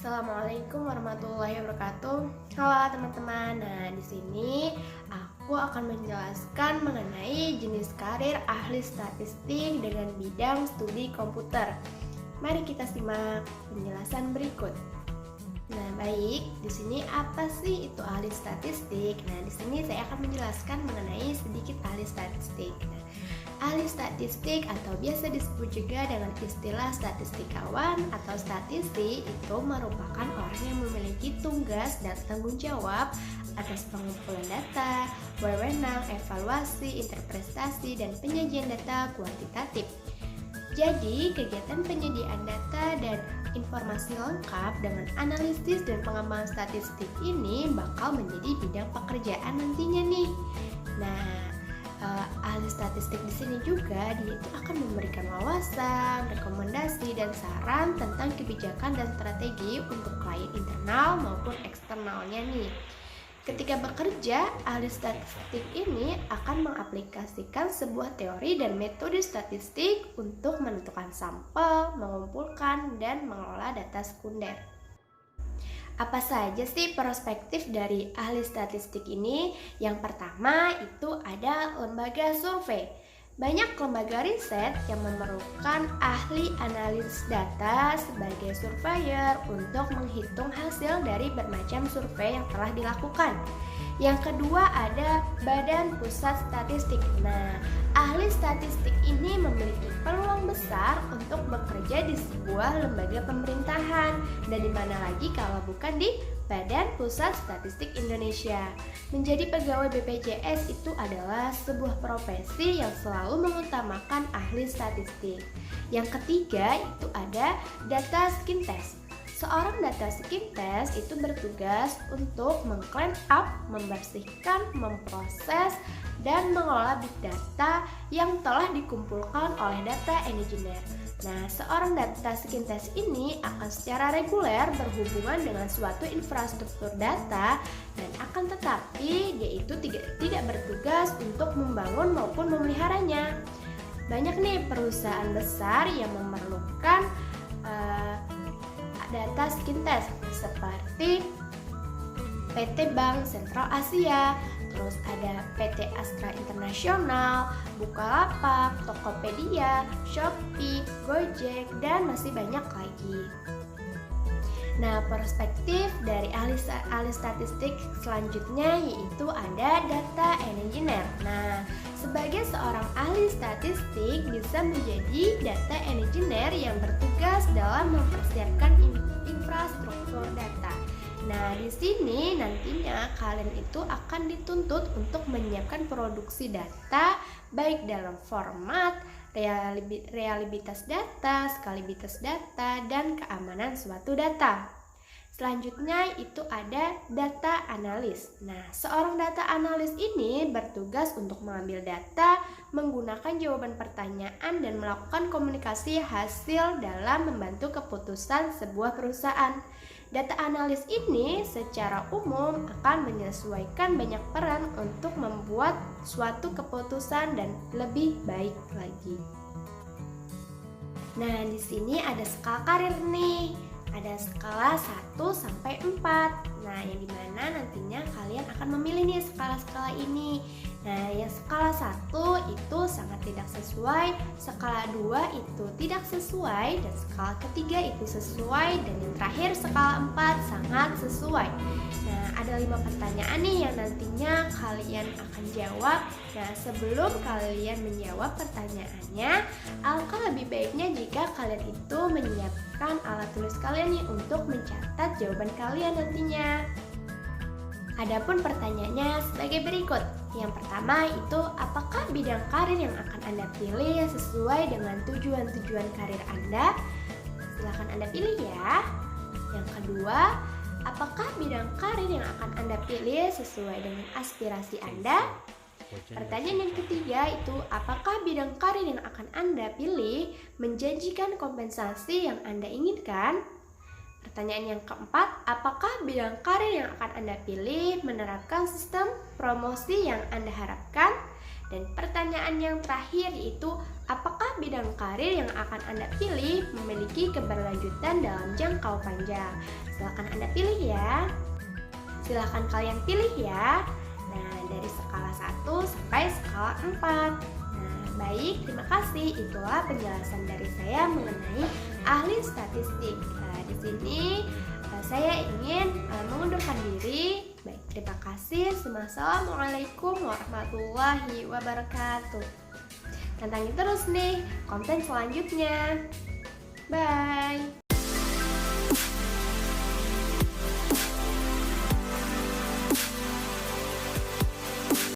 Assalamualaikum warahmatullahi wabarakatuh. Halo teman-teman. Nah, di sini aku akan menjelaskan mengenai jenis karir ahli statistik dengan bidang studi komputer. Mari kita simak penjelasan berikut. Nah, baik. Di sini apa sih itu ahli statistik? Nah, di sini saya akan menjelaskan mengenai sedikit ahli statistik. Nah, ahli statistik atau biasa disebut juga dengan istilah statistikawan atau statisi itu merupakan orang yang memiliki tugas dan tanggung jawab atas pengumpulan data, wewenang, evaluasi, interpretasi, dan penyajian data kuantitatif. Jadi, kegiatan penyediaan data dan informasi lengkap dengan analisis dan pengembangan statistik ini bakal menjadi bidang pekerjaan nantinya nih. Nah, ahli statistik di sini juga dia itu akan memberikan wawasan, rekomendasi, dan saran tentang kebijakan dan strategi untuk klien internal maupun eksternalnya nih. Ketika bekerja, ahli statistik ini akan mengaplikasikan sebuah teori dan metode statistik untuk menentukan sampel, mengumpulkan, dan mengelola data sekunder. Apa saja sih perspektif dari ahli statistik ini? Yang pertama itu ada lembaga survei. Banyak lembaga riset yang memerlukan ahli analisis data sebagai surveyor untuk menghitung hasil dari bermacam survei yang telah dilakukan. Yang kedua ada Badan Pusat Statistik. Nah, ahli statistik ini memiliki peluang besar untuk bekerja di sebuah lembaga pemerintahan, dan di mana lagi kalau bukan di Badan Pusat Statistik Indonesia. Menjadi pegawai BPJS itu adalah sebuah profesi yang selalu mengutamakan ahli statistik. Yang ketiga itu ada data scientist. Seorang data scientist itu bertugas untuk meng-clean up, membersihkan, memproses, dan mengelola big data yang telah dikumpulkan oleh data engineer. Nah, seorang data scientist ini akan secara reguler berhubungan dengan suatu infrastruktur data, dan akan tetapi dia itu tidak bertugas untuk membangun maupun memeliharanya. Banyak nih perusahaan besar yang memerlukan data scientist seperti PT Bank Sentral Asia, terus ada PT Astra Internasional, Bukalapak, Tokopedia, Shopee, Gojek, dan masih banyak lagi. Nah, perspektif dari ahli statistik selanjutnya yaitu ada data engineer. Nah, sebagai seorang ahli statistik bisa menjadi data engineer yang bertugas dalam mempersiapkan infrastruktur data. Nah, di sini nantinya kalian itu akan dituntut untuk menyiapkan produksi data baik dalam format reliabilitas data, skalibilitas data, dan keamanan suatu data. Selanjutnya itu ada data analis. Nah, seorang data analis ini bertugas untuk mengambil data, menggunakan jawaban pertanyaan, dan melakukan komunikasi hasil dalam membantu keputusan sebuah perusahaan. Data analis ini secara umum akan menyesuaikan banyak peran untuk membuat suatu keputusan dan lebih baik lagi. Nah, di sini ada skala karir nih. Ada skala 1 sampai 4. Nah, yang dimana nantinya kalian akan memilih nih skala-skala ini. Nah, yang skala 1 itu sangat tidak sesuai, skala 2 itu tidak sesuai, dan skala ketiga itu sesuai, dan yang terakhir skala 4 sangat sesuai. Nah, ada 5 pertanyaan nih yang nantinya kalian akan jawab. Nah, sebelum kalian menjawab pertanyaannya, alangkah lebih baiknya jika kalian itu menyiapkan alat tulis kalian nih untuk mencatat jawaban kalian nantinya. Adapun pertanyaannya sebagai berikut. Yang pertama itu, apakah bidang karir yang akan Anda pilih sesuai dengan tujuan-tujuan karir Anda? Silahkan Anda pilih ya. Yang kedua, apakah bidang karir yang akan Anda pilih sesuai dengan aspirasi Anda? Pertanyaan yang ketiga itu, apakah bidang karir yang akan Anda pilih menjanjikan kompensasi yang Anda inginkan? Pertanyaan yang keempat, apakah bidang karir yang akan Anda pilih menerapkan sistem promosi yang Anda harapkan? Dan pertanyaan yang terakhir yaitu, apakah bidang karir yang akan Anda pilih memiliki keberlanjutan dalam jangka panjang? Silahkan Anda pilih ya. Silahkan kalian pilih ya. Nah, dari skala 1 sampai skala 4. Nah, baik, terima kasih. Itulah penjelasan dari saya mengenai ahli statistik. Nah, di sini saya ingin mengundurkan diri. Baik, terima kasih. Assalamualaikum warahmatullahi wabarakatuh. Tantangin terus nih konten selanjutnya. Bye.